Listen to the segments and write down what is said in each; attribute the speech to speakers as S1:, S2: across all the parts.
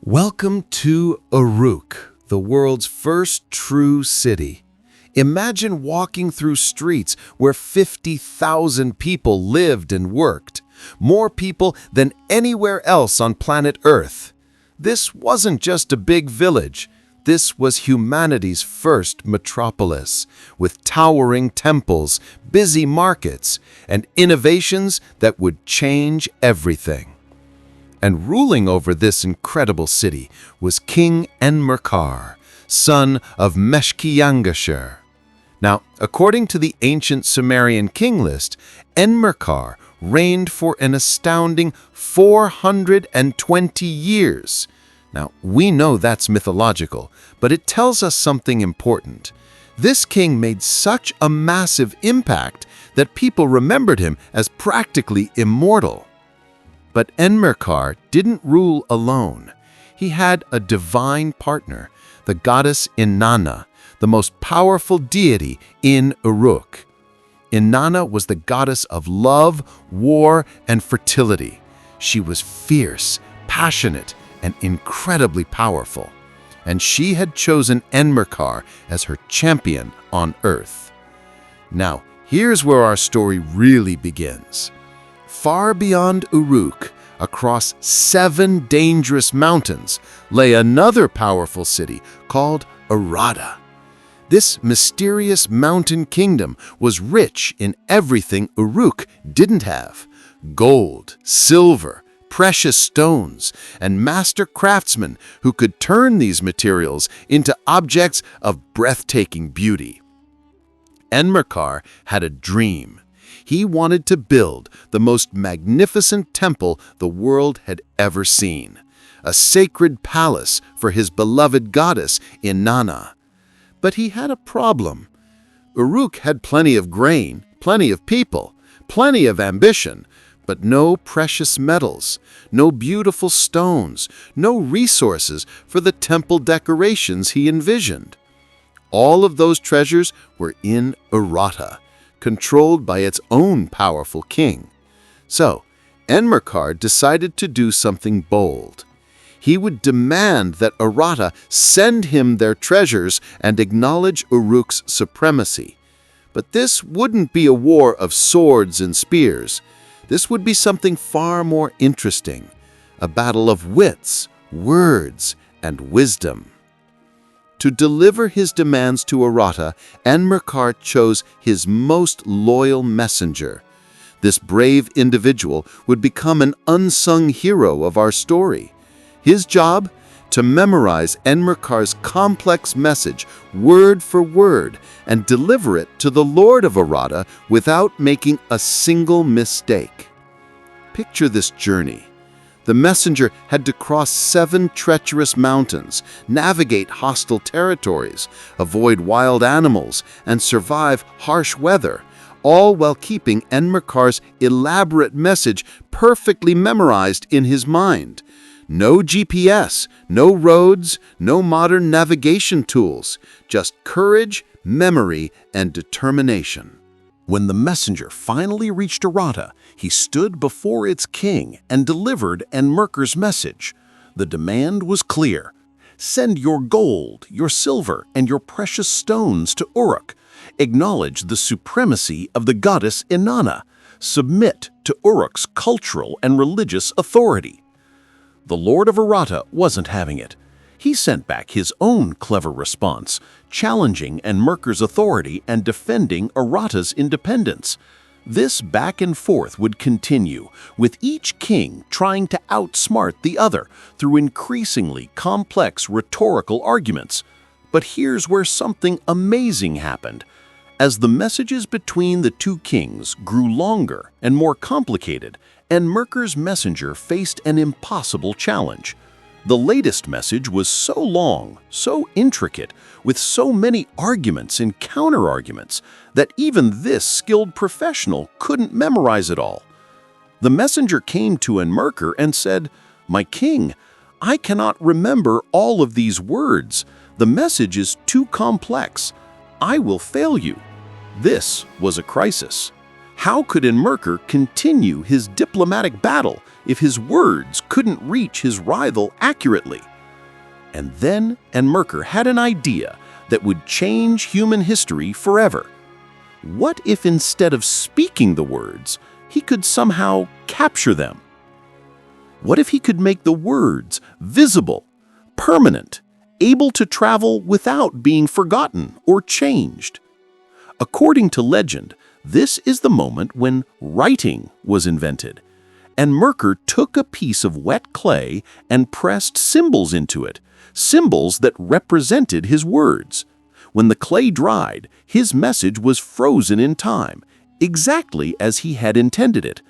S1: Welcome to Uruk, the world's first true city. Imagine walking through streets where 50,000 people lived and worked, more people than anywhere else on planet Earth. This wasn't just a big village. This was humanity's first metropolis, with towering temples, busy markets, and innovations that would change everything. And ruling over this incredible city was King Enmerkar, son of Meshki. Now, according to the ancient Sumerian king list, Enmerkar reigned for an astounding 420 years. Now, we know that's mythological, but it tells us something important. This king made such a massive impact that people remembered him as practically immortal. But Enmerkar didn't rule alone. He had a divine partner, the goddess Inanna, the most powerful deity in Uruk. Inanna was the goddess of love, war, and fertility. She was fierce, passionate, and incredibly powerful. And she had chosen Enmerkar as her champion on Earth. Now, here's where our story really begins. Far beyond Uruk, across 7 dangerous mountains, lay another powerful city called Urarta. This mysterious mountain kingdom was rich in everything Uruk didn't have: gold, silver, precious stones, and master craftsmen who could turn these materials into objects of breathtaking beauty. Enmerkar had a dream. He wanted to build the most magnificent temple the world had ever seen, a sacred palace for his beloved goddess Inanna. But he had a problem. Uruk had plenty of grain, plenty of people, plenty of ambition, but no precious metals, no beautiful stones, no resources for the temple decorations he envisioned. All of those treasures were in Urarta, controlled by its own powerful king. So, Enmerkar decided to do something bold. He would demand that Urarta send him their treasures and acknowledge Uruk's supremacy. But this wouldn't be a war of swords and spears. This would be something far more interesting, a battle of wits, words, and wisdom. To deliver his demands to Urarta, Enmerkar chose his most loyal messenger. This brave individual would become an unsung hero of our story. His job? To memorize Enmerkar's complex message word for word and deliver it to the Lord of Urarta without making a single mistake. Picture this journey. The messenger had to cross 7 treacherous mountains, navigate hostile territories, avoid wild animals, and survive harsh weather, all while keeping Enmerkar's elaborate message perfectly memorized in his mind. No GPS, no roads, no modern navigation tools, just courage, memory, and determination.
S2: When the messenger finally reached Urarta, he stood before its king and delivered Enmerkar's message. The demand was clear. Send your gold, your silver, and your precious stones to Uruk. Acknowledge the supremacy of the goddess Inanna. Submit to Uruk's cultural and religious authority. The Lord of Urarta wasn't having it. He sent back his own clever response, challenging Enmerkar's authority and defending Urarta's independence. This back and forth would continue, with each king trying to outsmart the other through increasingly complex rhetorical arguments. But here's where something amazing happened. As the messages between the two kings grew longer and more complicated, Enmerkar's messenger faced an impossible challenge. The latest message was so long, so intricate, with so many arguments and counter-arguments, that even this skilled professional couldn't memorize it all. The messenger came to Enmerkar and said, "My king, I cannot remember all of these words. The message is too complex. I will fail you." This was a crisis. How could Enmerkar continue his diplomatic battle if his words couldn't reach his rival accurately? And then Enmerkar had an idea that would change human history forever. What if instead of speaking the words, he could somehow capture them? What if he could make the words visible, permanent, able to travel without being forgotten or changed? According to legend, this is the moment when writing was invented. Enmerkar took a piece of wet clay and pressed symbols into it, symbols that represented his words. When the clay dried, his message was frozen in time, exactly as he had intended it.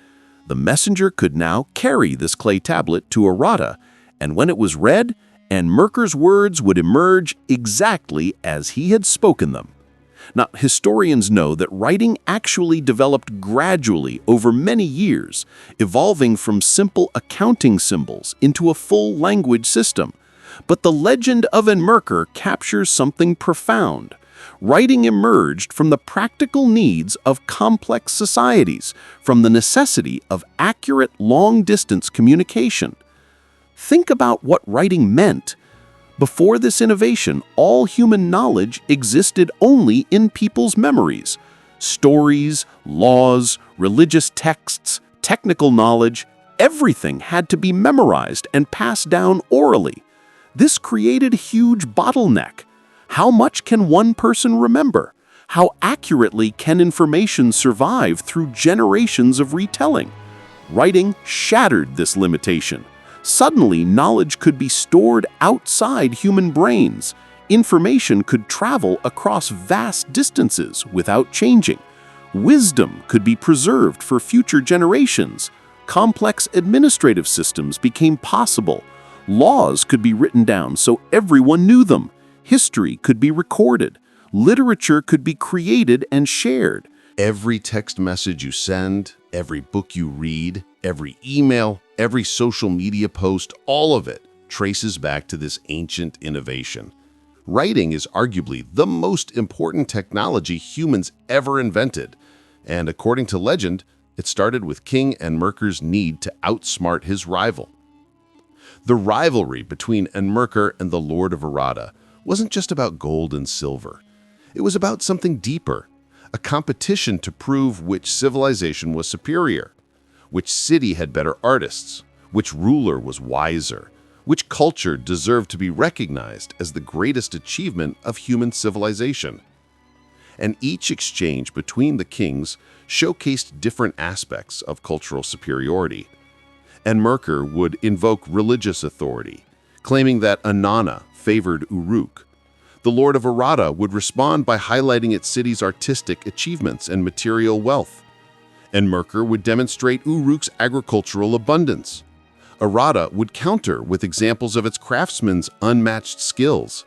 S2: The messenger could now carry this clay tablet to Arata, and when it was read, Enmerkar's words would emerge exactly as he had spoken them. Now, historians know that writing actually developed gradually over many years, evolving from simple accounting symbols into a full language system. But the legend of Enmerkar captures something profound. Writing emerged from the practical needs of complex societies, from the necessity of accurate long-distance communication. Think about what writing meant. Before this innovation, all human knowledge existed only in people's memories. Stories, laws, religious texts, technical knowledge, everything had to be memorized and passed down orally. This created a huge bottleneck. How much can one person remember? How accurately can information survive through generations of retelling? Writing shattered this limitation. Suddenly, knowledge could be stored outside human brains. Information could travel across vast distances without changing. Wisdom could be preserved for future generations. Complex administrative systems became possible. Laws could be written down so everyone knew them. History could be recorded. Literature could be created and shared.
S3: Every text message you send, every book you read, every email, every social media post, all of it traces back to this ancient innovation. Writing is arguably the most important technology humans ever invented, and according to legend, it started with King Enmerkar's need to outsmart his rival. The rivalry between Enmerkar and the Lord of Arata wasn't just about gold and silver. It was about something deeper, a competition to prove which civilization was superior, which city had better artists, which ruler was wiser, which culture deserved to be recognized as the greatest achievement of human civilization. And each exchange between the kings showcased different aspects of cultural superiority. Enmerkar would invoke religious authority, claiming that Inanna favored Uruk. The Lord of Arata would respond by highlighting its city's artistic achievements and material wealth. Enmerkar would demonstrate Uruk's agricultural abundance. Arata would counter with examples of its craftsmen's unmatched skills.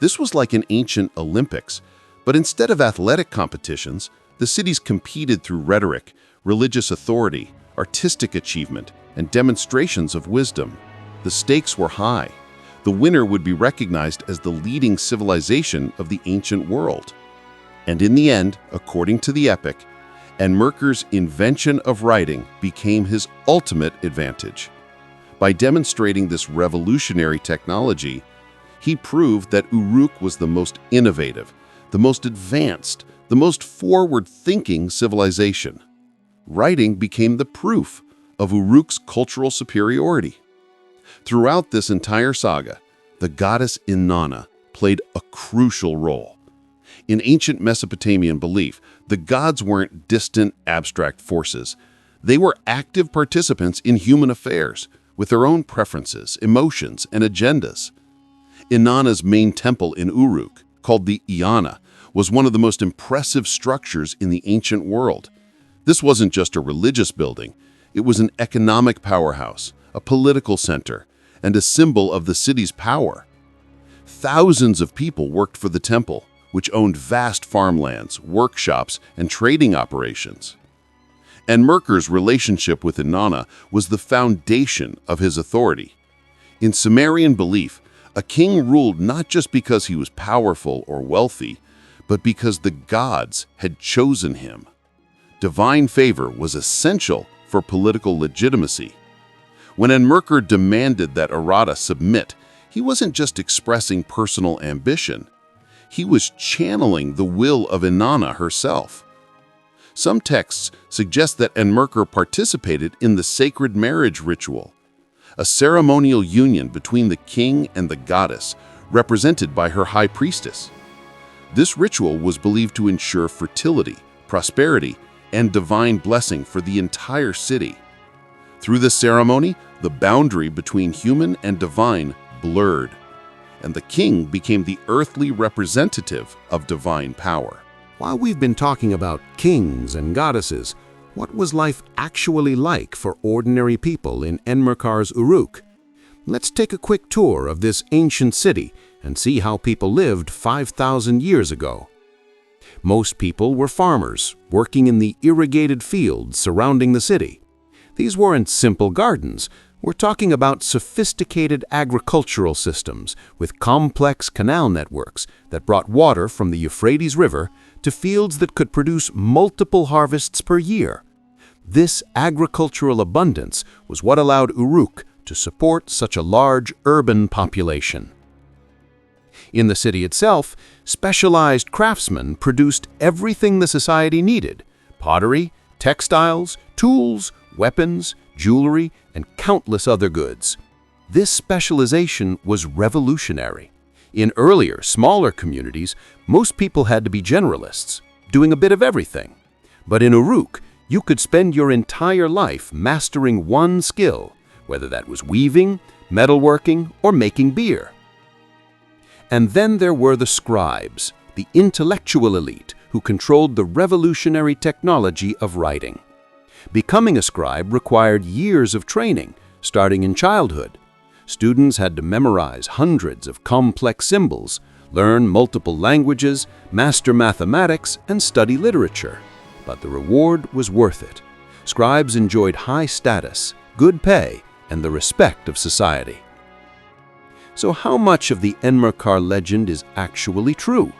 S3: This was like an ancient Olympics, but instead of athletic competitions, the cities competed through rhetoric, religious authority, artistic achievement, and demonstrations of wisdom. The stakes were high. The winner would be recognized as the leading civilization of the ancient world. And in the end, according to the epic, Enmerkar's invention of writing became his ultimate advantage. By demonstrating this revolutionary technology, he proved that Uruk was the most innovative, the most advanced, the most forward-thinking civilization. Writing became the proof of Uruk's cultural superiority. Throughout this entire saga, the goddess Inanna played a crucial role. In ancient Mesopotamian belief, the gods weren't distant, abstract forces. They were active participants in human affairs, with their own preferences, emotions, and agendas. Inanna's main temple in Uruk, called the Iana, was one of the most impressive structures in the ancient world. This wasn't just a religious building. It was an economic powerhouse, a political center, and a symbol of the city's power. Thousands of people worked for the temple, which owned vast farmlands, workshops, and trading operations. Enmerkar's relationship with Inanna was the foundation of his authority. In Sumerian belief, a king ruled not just because he was powerful or wealthy, but because the gods had chosen him. Divine favor was essential for political legitimacy. When Enmerkar demanded that Arata submit, He wasn't just expressing personal ambition. He was channeling the will of Inanna herself. Some texts suggest that Enmerkar participated in the sacred marriage ritual, a ceremonial union between the king and the goddess, represented by her high priestess. This ritual was believed to ensure fertility, prosperity, and divine blessing for the entire city. Through the ceremony, the boundary between human and divine blurred, and the king became the earthly representative of divine power.
S2: While we've been talking about kings and goddesses, what was life actually like for ordinary people in Enmerkar's Uruk? Let's take a quick tour of this ancient city and see how people lived 5,000 years ago. Most people were farmers, working in the irrigated fields surrounding the city. These weren't simple gardens. We're talking about sophisticated agricultural systems with complex canal networks that brought water from the Euphrates River to fields that could produce multiple harvests per year. This agricultural abundance was what allowed Uruk to support such a large urban population. In the city itself, specialized craftsmen produced everything the society needed: pottery, textiles, tools, weapons, jewelry, and countless other goods. This specialization was revolutionary. In earlier, smaller communities, most people had to be generalists, doing a bit of everything. But in Uruk, you could spend your entire life mastering one skill, whether that was weaving, metalworking, or making beer. And then there were the scribes, the intellectual elite who controlled the revolutionary technology of writing. Becoming a scribe required years of training, starting in childhood. Students had to memorize hundreds of complex symbols, learn multiple languages, master mathematics, and study literature. But the reward was worth it. Scribes enjoyed high status, good pay, and the respect of society. So how much of the Enmerkar legend is actually true?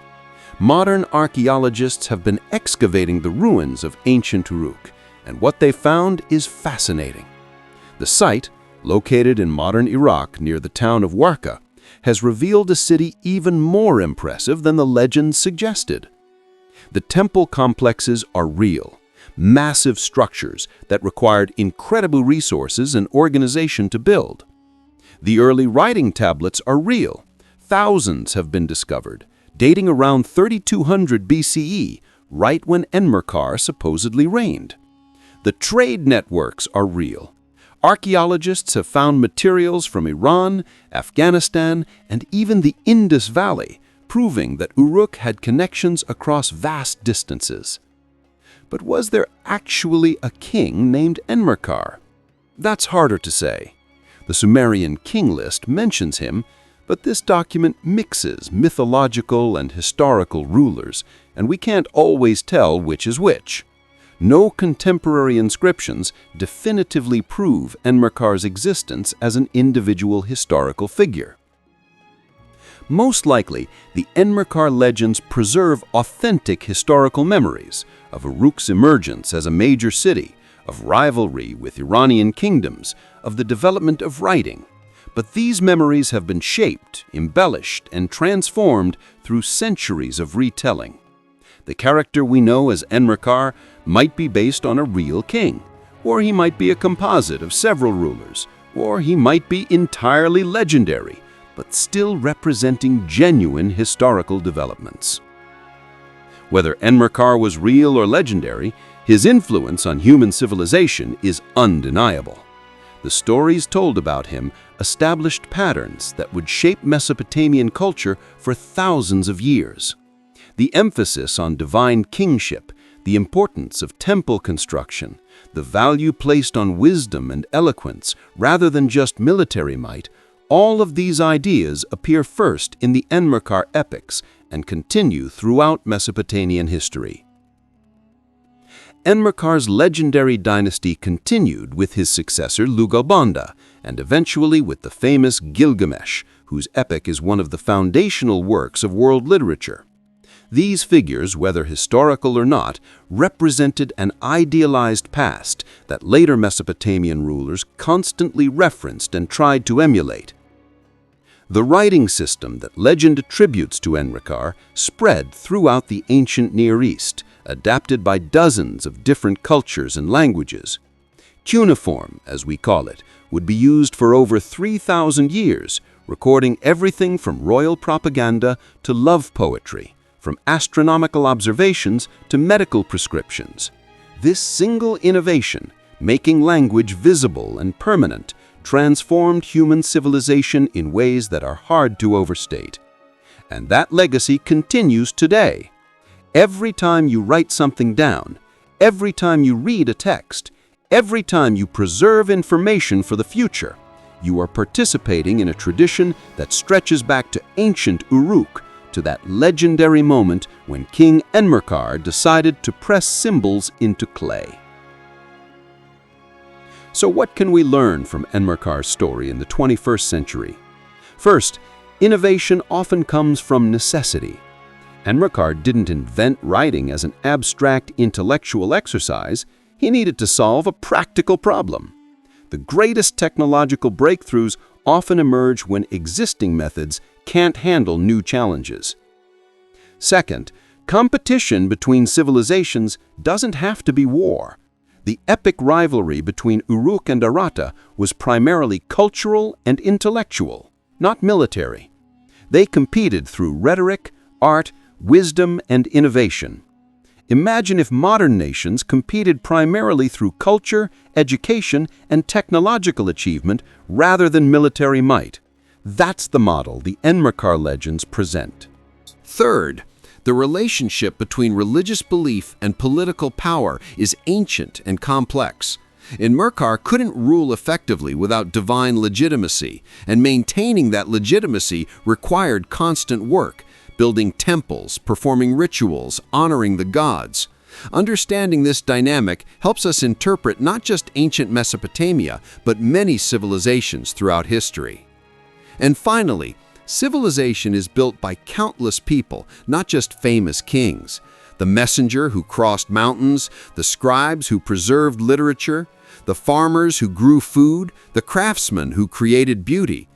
S2: Modern archaeologists have been excavating the ruins of ancient Uruk, and what they found is fascinating. The site, located in modern Iraq near the town of Warka, has revealed a city even more impressive than the legends suggested. The temple complexes are real, massive structures that required incredible resources and organization to build. The early writing tablets are real. Thousands have been discovered, dating around 3200 BCE, right when Enmerkar supposedly reigned. The trade networks are real. Archaeologists have found materials from Iran, Afghanistan, and even the Indus Valley, proving that Uruk had connections across vast distances. But was there actually a king named Enmerkar? That's harder to say. The Sumerian king list mentions him, but this document mixes mythological and historical rulers, and we can't always tell which is which. No contemporary inscriptions definitively prove Enmerkar's existence as an individual historical figure. Most likely, the Enmerkar legends preserve authentic historical memories of Uruk's emergence as a major city, of rivalry with Iranian kingdoms, of the development of writing. But these memories have been shaped, embellished, and transformed through centuries of retelling. The character we know as Enmerkar might be based on a real king, or he might be a composite of several rulers, or he might be entirely legendary, but still representing genuine historical developments. Whether Enmerkar was real or legendary, his influence on human civilization is undeniable. The stories told about him established patterns that would shape Mesopotamian culture for thousands of years. The emphasis on divine kingship, the importance of temple construction, the value placed on wisdom and eloquence rather than just military might, all of these ideas appear first in the Enmerkar epics and continue throughout Mesopotamian history. Enmerkar's legendary dynasty continued with his successor Lugalbanda, and eventually with the famous Gilgamesh, whose epic is one of the foundational works of world literature. These figures, whether historical or not, represented an idealized past that later Mesopotamian rulers constantly referenced and tried to emulate. The writing system that legend attributes to Enmerkar spread throughout the ancient Near East, adapted by dozens of different cultures and languages. Cuneiform, as we call it, would be used for over 3,000 years, recording everything from royal propaganda to love poetry, from astronomical observations to medical prescriptions. This single innovation, making language visible and permanent, transformed human civilization in ways that are hard to overstate. And that legacy continues today. Every time you write something down, every time you read a text, every time you preserve information for the future, you are participating in a tradition that stretches back to ancient Uruk, to that legendary moment when King Enmerkar decided to press symbols into clay. So what can we learn from Enmerkar's story in the 21st century? First, innovation often comes from necessity. Enmerkar didn't invent writing as an abstract intellectual exercise. He needed to solve a practical problem. The greatest technological breakthroughs often emerge when existing methods can't handle new challenges. Second, competition between civilizations doesn't have to be war. The epic rivalry between Uruk and Aratta was primarily cultural and intellectual, not military. They competed through rhetoric, art, wisdom, and innovation. Imagine if modern nations competed primarily through culture, education, and technological achievement rather than military might. That's the model the Enmerkar legends present.
S1: Third, the relationship between religious belief and political power is ancient and complex. Enmerkar couldn't rule effectively without divine legitimacy, and maintaining that legitimacy required constant work, building temples, performing rituals, honoring the gods. Understanding this dynamic helps us interpret not just ancient Mesopotamia, but many civilizations throughout history. And finally, civilization is built by countless people, not just famous kings. The messenger who crossed mountains, the scribes who preserved literature, the farmers who grew food, the craftsmen who created beauty.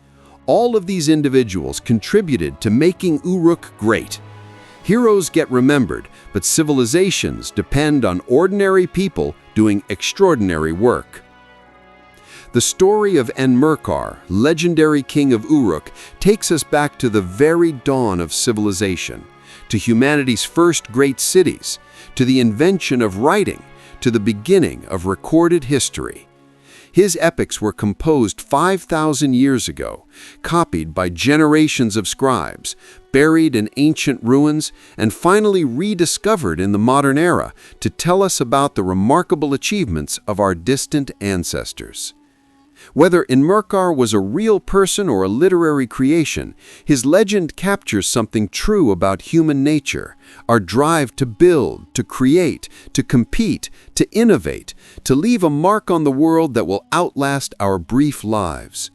S1: All of these individuals contributed to making Uruk great. Heroes get remembered, but civilizations depend on ordinary people doing extraordinary work. The story of Enmerkar, legendary king of Uruk, takes us back to the very dawn of civilization, to humanity's first great cities, to the invention of writing, to the beginning of recorded history. His epics were composed 5,000 years ago, copied by generations of scribes, buried in ancient ruins, and finally rediscovered in the modern era to tell us about the remarkable achievements of our distant ancestors. Whether Enmerkar was a real person or a literary creation, his legend captures something true about human nature, our drive to build, to create, to compete, to innovate, to leave a mark on the world that will outlast our brief lives.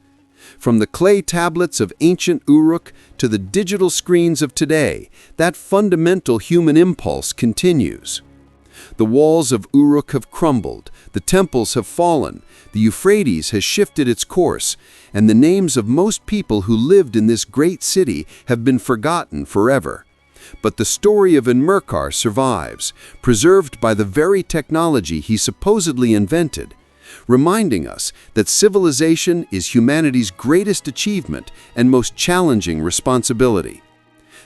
S1: From the clay tablets of ancient Uruk to the digital screens of today, that fundamental human impulse continues. The walls of Uruk have crumbled, the temples have fallen, the Euphrates has shifted its course, and the names of most people who lived in this great city have been forgotten forever. But the story of Enmerkar survives, preserved by the very technology he supposedly invented, reminding us that civilization is humanity's greatest achievement and most challenging responsibility.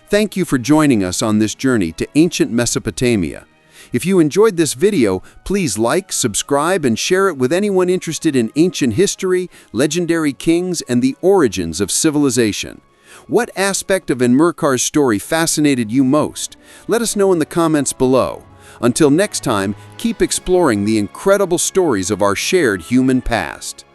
S1: Thank you for joining us on this journey to ancient Mesopotamia. If you enjoyed this video, please like, subscribe, and share it with anyone interested in ancient history, legendary kings, and the origins of civilization. What aspect of Enmerkar's story fascinated you most? Let us know in the comments below. Until next time, keep exploring the incredible stories of our shared human past.